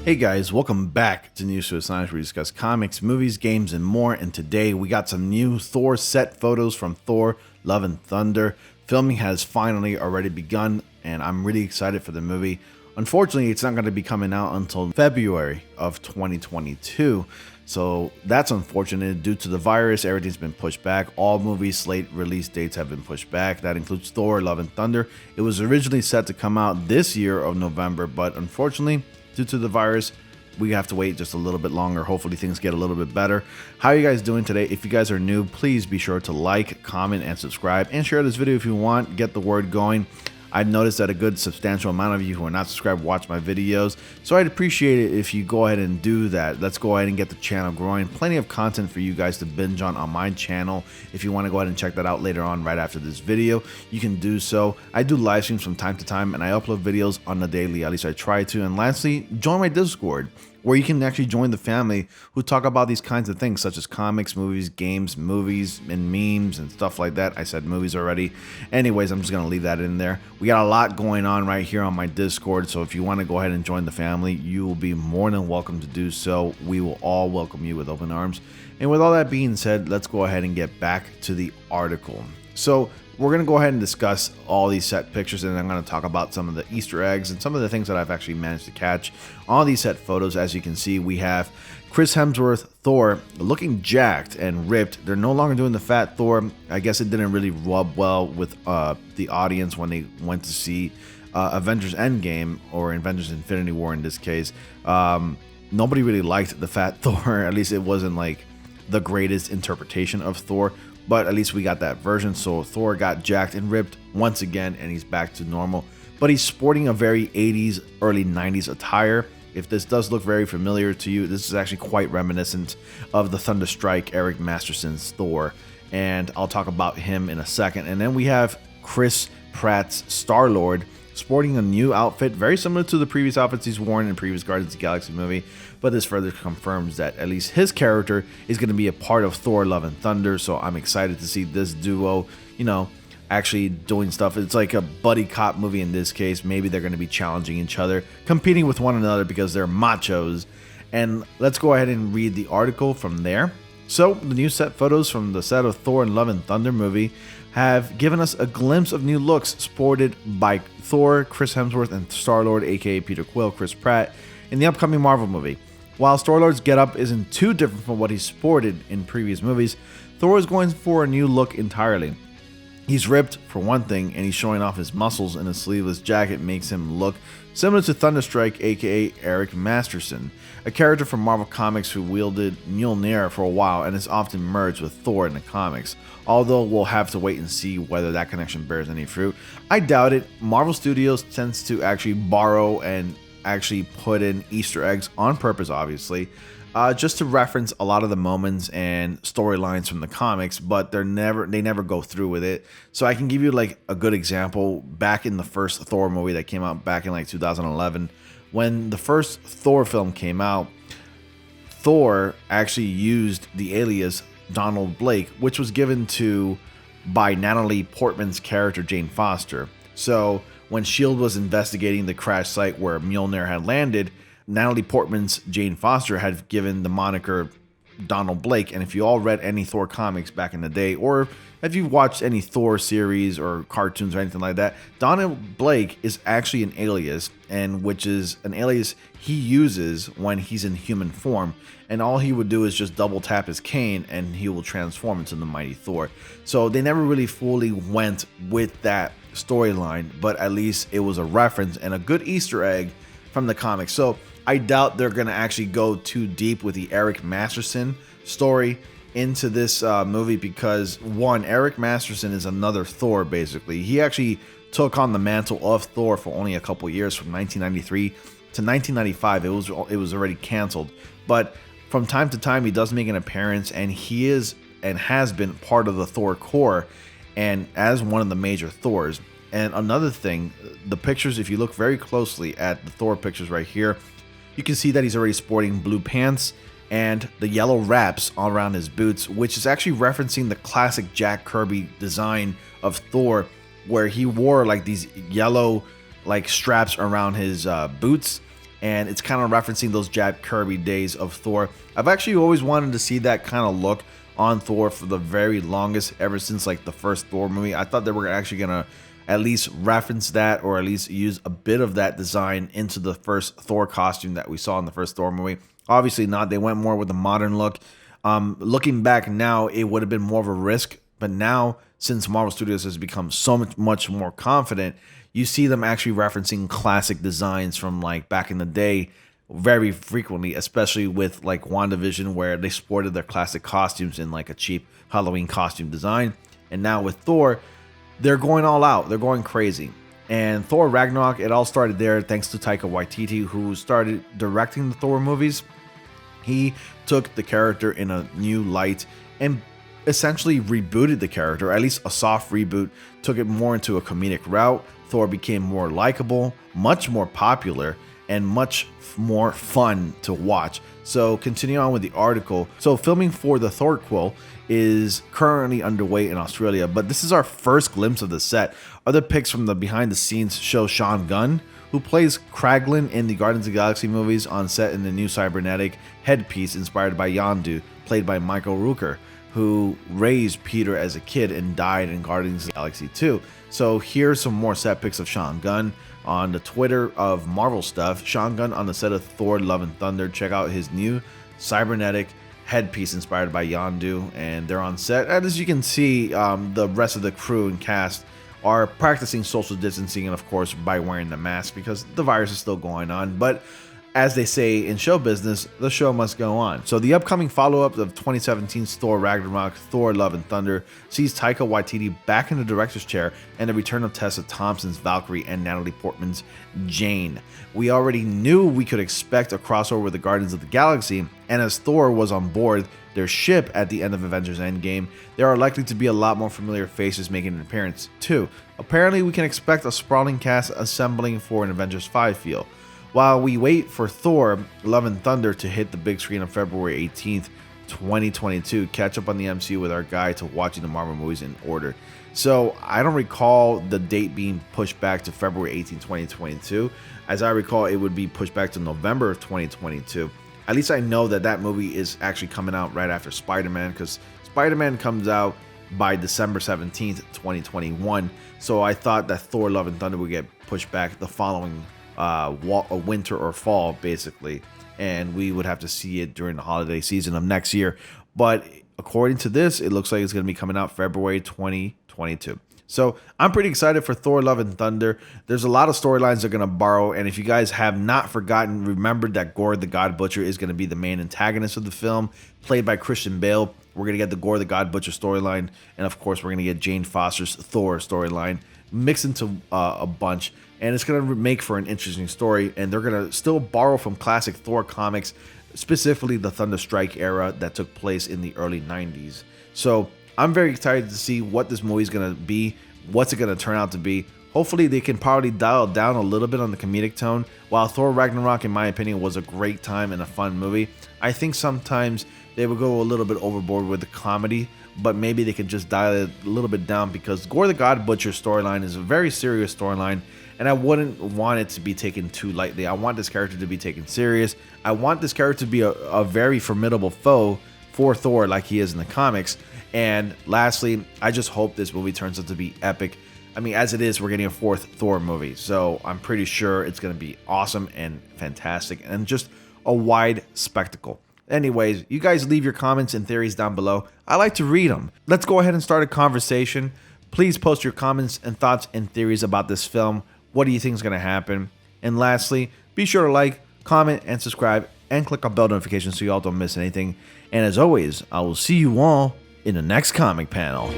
Hey guys, welcome back to News to Assign, where we discuss comics, movies, games, and more. And today we got some new Thor set photos from Thor Love and Thunder. Filming has finally already begun, and I'm really excited for the movie. Unfortunately, it's not going to be coming out until February of 2022. So that's unfortunate. Due to the virus, everything's been pushed back. All movie slate release dates have been pushed back. That includes Thor Love and Thunder. It was originally set to come out this year of November, but unfortunately, due to the virus, we have to wait just a little bit longer. Hopefully things get a little bit better. How are you guys doing today? If you guys are new, please be sure to like, comment, and subscribe, and share this video if you want. Get the word going. I've noticed that a good substantial amount of you who are not subscribed watch my videos, so I'd appreciate it if you go ahead and do that. Let's go ahead and get the channel growing. Plenty of content for you guys to binge on my channel. If you want to go ahead and check that out later on right after this video, you can do so. I do live streams from time to time, and I upload videos on the daily, at least I try to. And lastly, join my Discord, where you can actually join the family who talk about these kinds of things, such as comics, movies, games, movies, and memes, and stuff like that. I said movies already. Anyways, I'm just going to leave that in there. We got a lot going on right here on my Discord, so if you want to go ahead and join the family, you will be more than welcome to do so. We will all welcome you with open arms. And with all that being said, let's go ahead and get back to the article. So we're going to go ahead and discuss all these set pictures, and I'm going to talk about some of the Easter eggs and some of the things that I've actually managed to catch on these set photos. As you can see, we have Chris Hemsworth, Thor, looking jacked and ripped. They're no longer doing the fat Thor. I guess it didn't really rub well with the audience when they went to see Avengers Endgame, or Avengers Infinity War in this case. Nobody really liked the fat Thor. At least it wasn't like the greatest interpretation of Thor. But at least we got that version. So Thor got jacked and ripped once again, and he's back to normal. But he's sporting a very 80s, early 90s attire. If this does look very familiar to you, this is actually quite reminiscent of the Thunderstrike Eric Masterson's Thor. And I'll talk about him in a second. And then we have Chris Pratt's Star-Lord, sporting a new outfit very similar to the previous outfits he's worn in previous Guardians of the Galaxy movie, but this further confirms that at least his character is going to be a part of Thor Love and Thunder. So I'm excited to see this duo, actually doing stuff. It's like a buddy cop movie in this case. Maybe they're going to be challenging each other, competing with one another because they're machos. And let's go ahead and read the article from there. So the new set photos from the set of Thor Love and Thunder movie have given us a glimpse of new looks sported by Thor, Chris Hemsworth, and Star-Lord, aka Peter Quill, Chris Pratt, in the upcoming Marvel movie. While Star-Lord's getup isn't too different from what he sported in previous movies, Thor is going for a new look entirely. He's ripped, for one thing, and he's showing off his muscles, and his sleeveless jacket makes him look similar to Thunderstrike, aka Eric Masterson, a character from Marvel Comics who wielded Mjolnir for a while and is often merged with Thor in the comics, although we'll have to wait and see whether that connection bears any fruit. I doubt it. Marvel Studios tends to actually borrow and actually put in Easter eggs on purpose, obviously, just to reference a lot of the moments and storylines from the comics, but they never go through with it. So I can give you like a good example. Back in the first Thor movie that came out back in like 2011, when the first Thor film came out, Thor actually used the alias Donald Blake, which was given to by Natalie Portman's character Jane Foster. So when S.H.I.E.L.D. was investigating the crash site where Mjolnir had landed, Natalie Portman's Jane Foster had given the moniker Donald Blake. And if you all read any Thor comics back in the day, or if you've watched any Thor series or cartoons or anything like that, Donald Blake is actually an alias, and which is an alias he uses when he's in human form. And all he would do is just double tap his cane and he will transform into the mighty Thor. So they never really fully went with that storyline, but at least it was a reference and a good Easter egg from the comics. So I doubt they're going to actually go too deep with the Eric Masterson story into this movie because, one, Eric Masterson is another Thor, basically. He actually took on the mantle of Thor for only a couple years, from 1993 to 1995. It was already canceled. But from time to time, he does make an appearance, and he is and has been part of the Thor Corps and as one of the major Thors. And another thing, the pictures, if you look very closely at the Thor pictures right here, you can see that he's already sporting blue pants and the yellow wraps all around his boots, which is actually referencing the classic Jack Kirby design of Thor, where he wore like these yellow like straps around his boots, and it's kind of referencing those Jack Kirby days of Thor. I've actually always wanted to see that kind of look on Thor for the very longest, ever since like the first Thor movie. I thought they were actually gonna at least reference that, or at least use a bit of that design into the first Thor costume that we saw in the first Thor movie. Obviously not. They went more with the modern look. Looking back now, it would have been more of a risk, but now since Marvel Studios has become so much more confident, you see them actually referencing classic designs from like back in the day very frequently, especially with like WandaVision, where they sported their classic costumes in like a cheap Halloween costume design. And now with Thor, they're going all out. They're going crazy. And Thor Ragnarok, it all started there thanks to Taika Waititi, who started directing the Thor movies. He took the character in a new light and essentially rebooted the character, at least a soft reboot, took it more into a comedic route. Thor became more likable, much more popular, and much more fun to watch. So continue on with the article. So filming for the Thor quill is currently underway in Australia, but this is our first glimpse of the set. Other pics from the behind the scenes show Sean Gunn, who plays Kraglin in the Guardians of the Galaxy movies, on set in the new cybernetic headpiece inspired by Yondu, played by Michael Rooker, who raised Peter as a kid and died in Guardians of the Galaxy 2. So here's some more set pics of Sean Gunn on the Twitter of Marvel stuff. Sean Gunn on the set of Thor Love and Thunder. Check out his new cybernetic headpiece inspired by Yondu, and they're on set. And as you can see, the rest of the crew and cast are practicing social distancing, and of course by wearing the mask, because the virus is still going on. But as they say in show business, the show must go on. So the upcoming follow-up of 2017's Thor Ragnarok, Thor Love and Thunder, sees Taika Waititi back in the director's chair, and the return of Tessa Thompson's Valkyrie and Natalie Portman's Jane. We already knew we could expect a crossover with the Guardians of the Galaxy, and as Thor was on board their ship at the end of Avengers Endgame, there are likely to be a lot more familiar faces making an appearance too. Apparently we can expect a sprawling cast assembling for an Avengers 5 feel. While we wait for Thor Love and Thunder to hit the big screen on February 18th, 2022, catch up on the MCU with our guide to watching the Marvel movies in order. So I don't recall the date being pushed back to February 18th, 2022. As I recall, it would be pushed back to November of 2022. At least I know that that movie is actually coming out right after Spider-Man, because Spider-Man comes out by December 17th, 2021. So I thought that Thor Love and Thunder would get pushed back the following winter or fall, basically, and we would have to see it during the holiday season of next year. But according to this, it looks like it's going to be coming out February 2022. So I'm pretty excited for Thor Love and Thunder. There's a lot of storylines they're going to borrow, and if you guys have not forgotten, remember that Gore the God Butcher is going to be the main antagonist of the film, played by Christian Bale. We're going to get the Gore the God Butcher storyline, and of course we're going to get Jane Foster's Thor storyline mixed into a bunch, and it's going to make for an interesting story. And they're going to still borrow from classic Thor comics, specifically the Thunderstrike era that took place in the early 90s. So I'm very excited to see what this movie is going to be, what's it going to turn out to be. Hopefully they can probably dial down a little bit on the comedic tone. While Thor Ragnarok, in my opinion, was a great time and a fun movie, I think sometimes they would go a little bit overboard with the comedy, but maybe they can just dial it a little bit down, because Gore the God Butcher storyline is a very serious storyline, and I wouldn't want it to be taken too lightly. I want this character to be taken serious. I want this character to be a very formidable foe for Thor like he is in the comics. And lastly, I just hope this movie turns out to be epic. I mean, as it is, we're getting a fourth Thor movie, so I'm pretty sure it's going to be awesome and fantastic and just a wide spectacle. Anyways, you guys leave your comments and theories down below. I like to read them. Let's go ahead and start a conversation. Please post your comments and thoughts and theories about this film. What do you think is going to happen? And lastly, be sure to like, comment, and subscribe, and click on bell notifications so you all don't miss anything. And as always, I will see you all in the next comic panel.